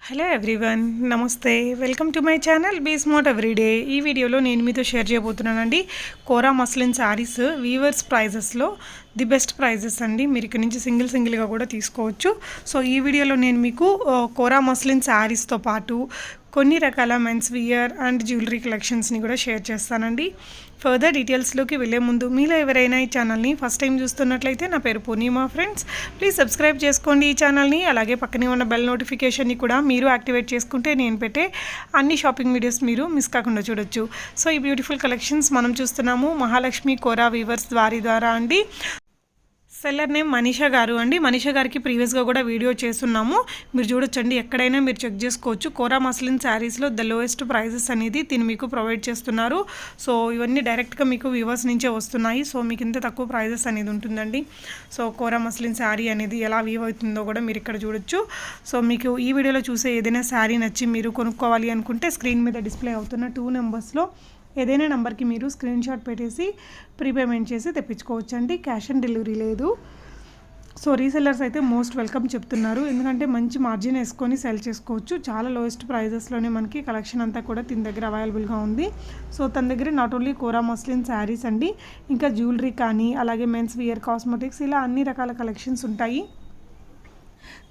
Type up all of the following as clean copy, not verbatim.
Hello everyone, నమస్తే. Welcome to my channel be smart everyday. ఈ వీడియోలో నేను మీతో షేర్ చేయబోతున్నానండి కోరా మస్లిన్ శారీస్ వీవర్స్ ప్రైజెస్లో ది బెస్ట్ ప్రైజెస్ అండి. మీరు ఇక్కడ నుంచి సింగిల్గా కూడా తీసుకోవచ్చు. సో ఈ వీడియోలో నేను మీకు కోరా మస్లిన్ శారీస్తో పాటు కొన్ని రకాల మెన్స్ వియర్ అండ్ జ్యువెలరీ కలెక్షన్స్ని కూడా షేర్ చేస్తానండి. ఫర్దర్ డీటెయిల్స్లోకి వెళ్ళే ముందు మీలో ఎవరైనా ఈ ఛానల్ని ఫస్ట్ టైం చూస్తున్నట్లయితే నా పేరు పూర్ణిమా ఫ్రెండ్స్. ప్లీజ్ సబ్స్క్రైబ్ చేసుకోండి ఈ ఛానల్ని. అలాగే పక్కనే ఉన్న బెల్ నోటిఫికేషన్ని కూడా మీరు యాక్టివేట్ చేసుకుంటే నేను పెట్టే అన్ని షాపింగ్ వీడియోస్ మీరు మిస్ కాకుండా చూడొచ్చు. సో ఈ బ్యూటిఫుల్ కలెక్షన్స్ మనం చూస్తున్నాము మహాలక్ష్మి కోరా వీవర్స్ ద్వారా అండి. సెల్లర్ నేమ్ మనీషా గారు అండి. మనీషా గారికి ప్రీవియస్గా కూడా వీడియో చేస్తున్నాము, మీరు చూడొచ్చండి. ఎక్కడైనా మీరు చెక్ చేసుకోవచ్చు. కోరా మస్లిన్ శారీస్లో ద లోయెస్ట్ ప్రైజెస్ అనేది దీన్ని మీకు ప్రొవైడ్ చేస్తున్నారు. సో ఇవన్నీ డైరెక్ట్గా మీకు వ్యూవర్స్ నుంచే వస్తున్నాయి. సో మీకు ఇంత తక్కువ ప్రైజెస్ అనేది ఉంటుందండి. సో కోరా మస్లిన్ శారీ అనేది ఎలా వీవ్ అవుతుందో కూడా మీరు ఇక్కడ చూడొచ్చు. సో మీకు ఈ వీడియోలో చూసే ఏదైనా శారీ నచ్చి మీరు కొనుక్కోవాలి అనుకుంటే స్క్రీన్ మీద డిస్ప్లే అవుతున్న 2 నెంబర్స్లో ఏదైనా నెంబర్కి మీరు స్క్రీన్ షాట్ పెట్టేసి ప్రీపేమెంట్ చేసి తెప్పించుకోవచ్చండి. క్యాష్ ఆన్ డెలివరీ లేదు. సో రీసెల్లర్స్ అయితే మోస్ట్ వెల్కమ్ చెప్తున్నారు, ఎందుకంటే మంచి మార్జిన్ వేసుకొని సెల్ చేసుకోవచ్చు. చాలా లోయెస్ట్ ప్రైజెస్లోనే మనకి కలెక్షన్ అంతా కూడా తన దగ్గర అవైలబుల్గా ఉంది. సో తన దగ్గర not only kora muslin saris అండి, ఇంకా జ్యువెలరీ కానీ అలాగే మెన్స్ వియర్, కాస్మెటిక్స్ ఇలా అన్ని రకాల కలెక్షన్స్ ఉంటాయి.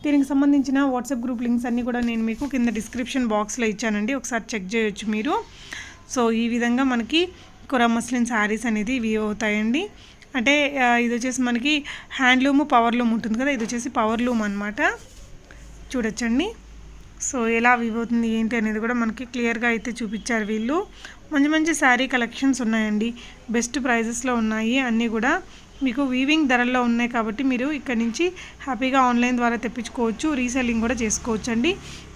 దీనికి సంబంధించిన వాట్సాప్ గ్రూప్ లింక్స్ అన్నీ కూడా నేను మీకు కింద డిస్క్రిప్షన్ బాక్స్లో ఇచ్చానండి, ఒకసారి చెక్ చేయొచ్చు మీరు. సో ఈ విధంగా మనకి కోరా మస్లిన్ శారీస్ అనేది వీవ్ అవుతాయండి. అంటే ఇది వచ్చేసి మనకి హ్యాండ్లూమ్, పవర్లూమ్ ఉంటుంది కదా, ఇది వచ్చేసి పవర్లూమ్ అనమాట. చూడొచ్చండి. సో ఎలా వీవ్ అవుతుంది ఏంటి అనేది కూడా మనకి క్లియర్గా అయితే చూపించారు వీళ్ళు. మంచి మంచి శారీ కలెక్షన్స్ ఉన్నాయండి, బెస్ట్ ప్రైజెస్లో ఉన్నాయి. అన్నీ కూడా మీకు వీవింగ్ ధరల్లో ఉన్నాయి కాబట్టి మీరు ఇక్కడ నుంచి హ్యాపీగా ఆన్లైన్ ద్వారా తెప్పించుకోవచ్చు. రీసెల్లింగ్ కూడా చేసుకోవచ్చు అండి.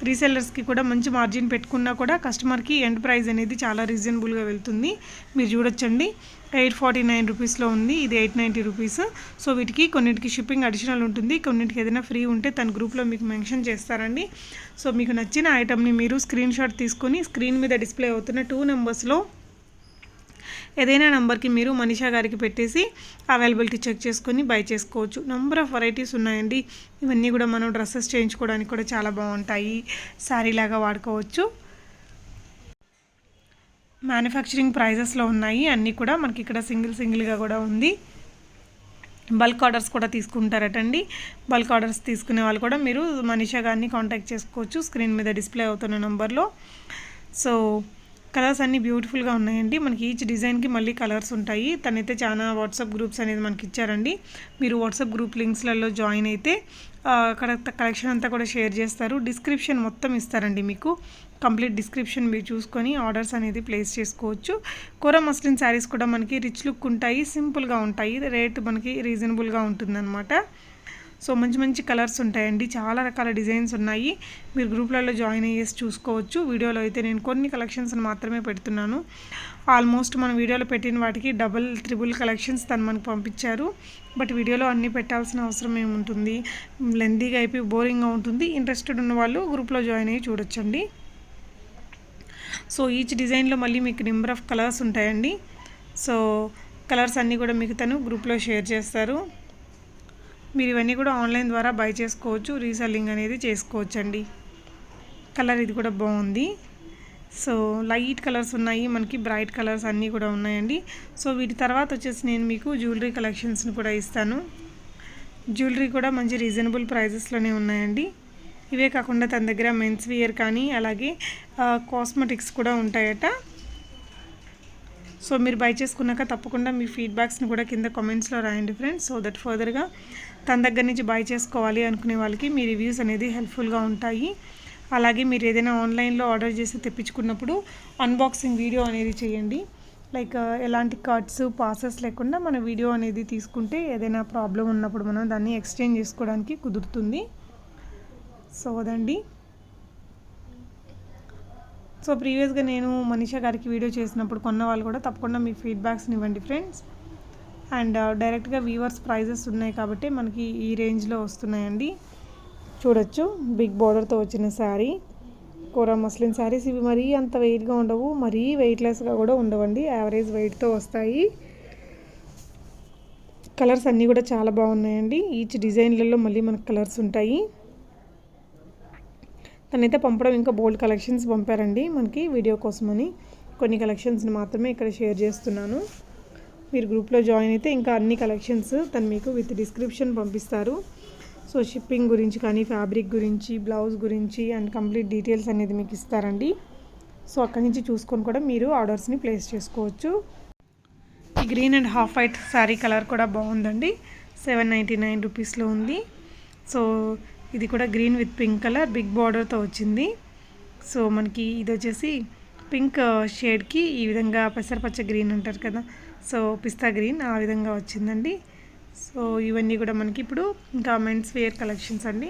రీసెల్లర్స్కి కూడా మంచి మార్జిన్ పెట్టుకున్నా కూడా కస్టమర్కి ఎండ్ ప్రైస్ అనేది చాలా రీజనబుల్గా వెళ్తుంది. మీరు చూడొచ్చండి, 849 రూపీస్లో ఉంది, ఇది 890 రూపీస్. సో వీటికి కొన్నిటికి షిప్పింగ్ అడిషనల్ ఉంటుంది, కొన్నిటికి ఏదైనా ఫ్రీ ఉంటే తన గ్రూప్లో మీకు మెన్షన్ చేస్తారండి. సో మీకు నచ్చిన ఐటమ్ని మీరు స్క్రీన్ షాట్ తీసుకొని స్క్రీన్ మీద డిస్ప్లే అవుతున్న 2 నెంబర్స్లో ఏదైనా నెంబర్కి మీరు మనీషా గారికి పెట్టేసి అవైలబిలిటీ చెక్ చేసుకొని బై చేసుకోవచ్చు. నెంబర్ ఆఫ్ వెరైటీస్ ఉన్నాయండి. ఇవన్నీ కూడా మనం డ్రెస్సెస్ చేయించుకోవడానికి కూడా చాలా బాగుంటాయి, శారీ లాగా వాడుకోవచ్చు. మ్యానుఫ్యాక్చరింగ్ ప్రైజెస్లో ఉన్నాయి అన్నీ కూడా. మనకి ఇక్కడ సింగిల్గా కూడా ఉంది. బల్క్ ఆర్డర్స్ కూడా తీసుకుంటారటండి. బల్క్ ఆర్డర్స్ తీసుకునే వాళ్ళు కూడా మీరు మనీషా గారిని కాంటాక్ట్ చేసుకోవచ్చు స్క్రీన్ మీద డిస్ప్లే అవుతున్న నెంబర్లో. సో కలర్స్ అన్నీ బ్యూటిఫుల్గా ఉన్నాయండి. మనకి ఈచ్ డిజైన్కి మళ్ళీ కలర్స్ ఉంటాయి. తనైతే చాలా వాట్సాప్ గ్రూప్స్ అనేది మనకి ఇచ్చారండి. మీరు వాట్సాప్ గ్రూప్ లింక్స్లలో జాయిన్ అయితే అక్కడ కలెక్షన్ అంతా కూడా షేర్ చేస్తారు. డిస్క్రిప్షన్ మొత్తం ఇస్తారండి మీకు. కంప్లీట్ డిస్క్రిప్షన్ మీరు చూసుకొని ఆర్డర్స్ అనేది ప్లేస్ చేసుకోవచ్చు. కోరా మస్లిన్ శారీస్ కూడా మనకి రిచ్ లుక్ ఉంటాయి, సింపుల్గా ఉంటాయి, రేట్ మనకి రీజనబుల్గా ఉంటుందన్నమాట. సో మంచి మంచి కలర్స్ ఉంటాయండి, చాలా రకాల డిజైన్స్ ఉన్నాయి. మీరు గ్రూప్లలో జాయిన్ అయ్యేసి చూసుకోవచ్చు. వీడియోలో అయితే నేను కొన్ని కలెక్షన్స్ని మాత్రమే పెడుతున్నాను. ఆల్మోస్ట్ మన వీడియోలో పెట్టిన వాటికి డబుల్, త్రిబుల్ కలెక్షన్స్ తను మనకు పంపించారు. బట్ వీడియోలో అన్నీ పెట్టాల్సిన అవసరం ఏముంటుంది, లెంతీగా అయిపోయి బోరింగ్గా ఉంటుంది. ఇంట్రెస్టెడ్ ఉన్న వాళ్ళు గ్రూప్లో జాయిన్ అయ్యి చూడొచ్చండి. సో ఈచ్ డిజైన్లో మళ్ళీ మీకు నెంబర్ ఆఫ్ కలర్స్ ఉంటాయండి. సో కలర్స్ అన్నీ కూడా మీకు తను గ్రూప్లో షేర్ చేస్తారు. మీరు ఇవన్నీ కూడా ఆన్లైన్ ద్వారా బై చేసుకోవచ్చు, రీసెల్లింగ్ అనేది చేసుకోవచ్చు అండి. కలర్ ఇది కూడా బాగుంది. సో లైట్ కలర్స్ ఉన్నాయి, మనకి బ్రైట్ కలర్స్ అన్నీ కూడా ఉన్నాయండి. సో వీటి తర్వాత వచ్చేసి నేను మీకు జ్యువెలరీ కలెక్షన్స్ని కూడా ఇస్తాను. జ్యువెలరీ కూడా మంచి రీజనబుల్ ప్రైజెస్లోనే ఉన్నాయండి. ఇవే కాకుండా తన దగ్గర మెన్స్ వియర్ కానీ అలాగే కాస్మెటిక్స్ కూడా ఉంటాయట. సో మీరు బై చేసుకున్నాక తప్పకుండా మీ ఫీడ్బ్యాక్స్ని కూడా కింద కామెంట్స్లో రాయండి ఫ్రెండ్స్. సో దట్ ఫర్దర్గా తన దగ్గర నుంచి బై చేసుకోవాలి అనుకునే వాళ్ళకి మీ రివ్యూస్ అనేది హెల్ప్ఫుల్గా ఉంటాయి. అలాగే మీరు ఏదైనా ఆన్లైన్లో ఆర్డర్ చేసి తెప్పించుకున్నప్పుడు అన్బాక్సింగ్ వీడియో అనేది చేయండి. లైక్ ఎలాంటి కట్స్, పాసెస్ లేకుండా మన వీడియో అనేది తీసుకుంటే ఏదైనా ప్రాబ్లం ఉన్నప్పుడు మనం దాన్ని ఎక్స్చేంజ్ చేసుకోవడానికి కుదురుతుంది. సో అదండి. సో ప్రీవియస్గా నేను మనీషా గారికి వీడియో చేసినప్పుడు కొన్న వాళ్ళు కూడా తప్పకుండా మీ ఫీడ్బ్యాక్స్ని ఇవ్వండి ఫ్రెండ్స్. అండ్ డైరెక్ట్గా వీవర్స్ ప్రైజెస్ ఉన్నాయి కాబట్టి మనకి ఈ రేంజ్లో వస్తున్నాయండి. చూడొచ్చు, బిగ్ బార్డర్తో వచ్చిన శారీ కోరా మస్లిన్ శారీస్. ఇవి మరీ అంత వెయిట్గా ఉండవు, మరీ వెయిట్లెస్గా కూడా ఉండవండి, యావరేజ్ వెయిట్తో వస్తాయి. కలర్స్ అన్నీ కూడా చాలా బాగున్నాయండి. ఈచ్ డిజైన్లలో మళ్ళీ మనకు కలర్స్ ఉంటాయి. తనైతే పంపడం ఇంకా బోల్డ్ కలెక్షన్స్ పంపారండి మనకి వీడియో కోసమని. కొన్ని కలెక్షన్స్ని మాత్రమే ఇక్కడ షేర్ చేస్తున్నాను. మీరు గ్రూప్లో జాయిన్ అయితే ఇంకా అన్ని కలెక్షన్స్ తను మీకు విత్ డిస్క్రిప్షన్ పంపిస్తారు. సో షిప్పింగ్ గురించి కానీ, ఫ్యాబ్రిక్ గురించి, బ్లౌజ్ గురించి అండ్ కంప్లీట్ డీటెయిల్స్ అనేది మీకు ఇస్తారండి. సో అక్కడి నుంచి చూసుకొని కూడా మీరు ఆర్డర్స్ని ప్లేస్ చేసుకోవచ్చు. ఈ green and half white sari colour కూడా బాగుందండి. 799 రూపీస్లో ఉంది. సో ఇది కూడా green with pink colour big బార్డర్తో వచ్చింది. సో మనకి ఇది వచ్చేసి పింక్ షేడ్కి ఈ విధంగా పెసరపచ్చ గ్రీన్ అంటారు కదా, సో పిస్తా గ్రీన్ ఆ విధంగా వచ్చిందండి. సో ఇవన్నీ కూడా మనకి ఇప్పుడు ఇంకా మెన్స్ వేర్ కలెక్షన్స్ అండి.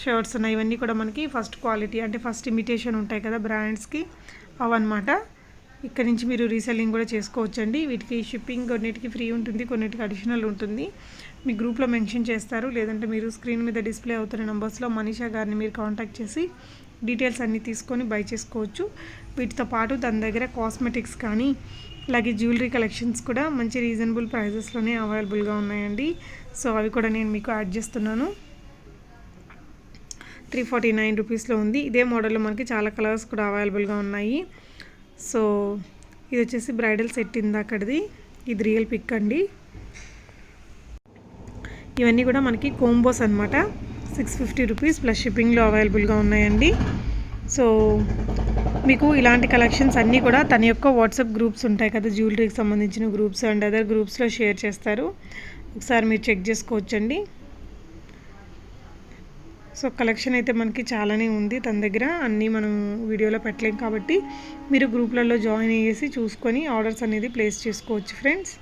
షర్ట్స్ ఉన్నాయి. ఇవన్నీ కూడా మనకి ఫస్ట్ క్వాలిటీ అంటే ఫస్ట్ ఇమిటేషన్ ఉంటాయి కదా బ్రాండ్స్కి, అవన్నమాట. ఇక్కడ నుంచి మీరు రీసెల్లింగ్ కూడా చేసుకోవచ్చండి. వీటికి షిప్పింగ్ కొన్నిటికి ఫ్రీ ఉంటుంది, కొన్నిటికి అడిషనల్ ఉంటుంది. మీ గ్రూప్లో మెన్షన్ చేస్తారు, లేదంటే మీరు స్క్రీన్ మీద డిస్ప్లే అవుతున్న నెంబర్స్లో మనీషా గారిని మీరు కాంటాక్ట్ చేసి డీటెయిల్స్ అన్నీ తీసుకొని బై చేసుకోవచ్చు. వీటితో పాటు తన దగ్గర కాస్మెటిక్స్ కానీ అలాగే జ్యువెలరీ కలెక్షన్స్ కూడా మంచి రీజనబుల్ ప్రైజెస్లోనే అవైలబుల్గా ఉన్నాయండి. సో అవి కూడా నేను మీకు యాడ్ చేస్తున్నాను. 349 రూపీస్లో ఉంది. ఇదే మోడల్లో మనకి చాలా కలర్స్ కూడా అవైలబుల్గా ఉన్నాయి. సో ఇది వచ్చేసి బ్రైడల్ సెట్ ఇందాకటిది, ఇది రియల్ పిక్ అండి. ఇవన్నీ కూడా మనకి కోంబోస్ అనమాట. 650 రూపీస్ ప్లస్ షిప్పింగ్లో అవైలబుల్గా ఉన్నాయండి. సో మీకు ఇలాంటి కలెక్షన్స్ అన్నీ కూడా తన యొక్క వాట్సాప్ గ్రూప్స్ ఉంటాయి కదా, జ్యువెలరీకి సంబంధించిన గ్రూప్స్ అండ్ అదర్ గ్రూప్స్లో షేర్ చేస్తారు. ఒకసారి మీరు చెక్ చేసుకోవచ్చండి. సో కలెక్షన్ అయితే మనకి చాలానే ఉంది తన దగ్గర. అన్నీ మనం వీడియోలో పెట్టలేం కాబట్టి మీరు గ్రూప్లలో జాయిన్ అయ్యేసి చూసుకొని ఆర్డర్స్ అనేది ప్లేస్ చేసుకోవచ్చు ఫ్రెండ్స్.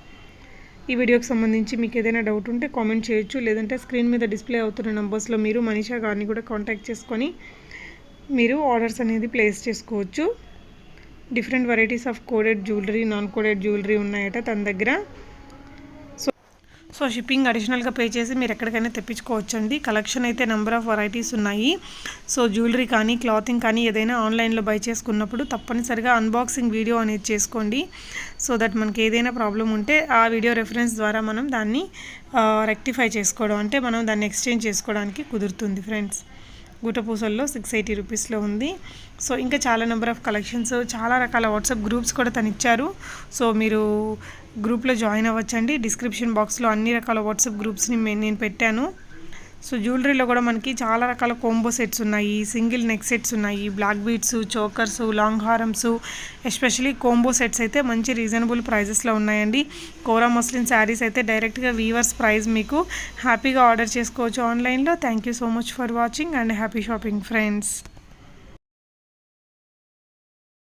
ఈ వీడియోకి సంబంధించి మీకు ఏదైనా డౌట్ ఉంటే కామెంట్ చేయొచ్చు, లేదంటే స్క్రీన్ మీద డిస్ప్లే అవుతున్న నెంబర్స్లో మీరు మనీషా గారిని కూడా కాంటాక్ట్ చేసుకొని మీరు ఆర్డర్స్ అనేది ప్లేస్ చేసుకోవచ్చు. Different varieties of coded jewellery, non coded jewellery ఉన్నాయట తన దగ్గర. సో షిప్పింగ్ అడిషనల్గా పే చేసి మీరు ఎక్కడికైనా తెప్పించుకోవచ్చండి. కలెక్షన్ అయితే నెంబర్ ఆఫ్ వెరైటీస్ ఉన్నాయి. సో జ్యువెలరీ కానీ, క్లాతింగ్ కానీ ఏదైనా ఆన్లైన్లో బై చేసుకున్నప్పుడు తప్పనిసరిగా అన్బాక్సింగ్ వీడియో అనేది చేసుకోండి. సో దట్ మనకి ఏదైనా ప్రాబ్లం ఉంటే ఆ వీడియో రెఫరెన్స్ ద్వారా మనం దాన్ని రెక్టిఫై చేసుకోవడం, అంటే మనం దాన్ని ఎక్స్చేంజ్ చేసుకోవడానికి కుదురుతుంది ఫ్రెండ్స్. గుట్టపూసల్లో 680 రూపీస్లో ఉంది. సో ఇంకా చాలా నెంబర్ ఆఫ్ కలెక్షన్స్, చాలా రకాల వాట్సాప్ గ్రూప్స్ కూడా తను ఇచ్చారు. సో మీరు గ్రూప్లో జాయిన్ అవ్వచ్చండి. డిస్క్రిప్షన్ బాక్స్లో అన్ని రకాల వాట్సాప్ గ్రూప్స్ని నేను పెట్టాను. సో జ్యువెలరీలో కూడా మనకి చాలా రకాల కోంబో సెట్స్ ఉన్నాయి, సింగిల్ నెక్ సెట్స్ ఉన్నాయి, బ్లాక్ బీడ్స్, చోకర్స్, లాంగ్ హారమ్స్, ఎస్పెషలీ కోంబో సెట్స్ అయితే మంచి రీజనబుల్ ప్రైజెస్లో ఉన్నాయండి. కోరా ముస్లిన్ శారీస్ అయితే డైరెక్ట్గా వీవర్స్ ప్రైస్ మీకు హ్యాపీగా ఆర్డర్ చేసుకోవచ్చు ఆన్లైన్లో. Thank you so much for watching and happy shopping friends.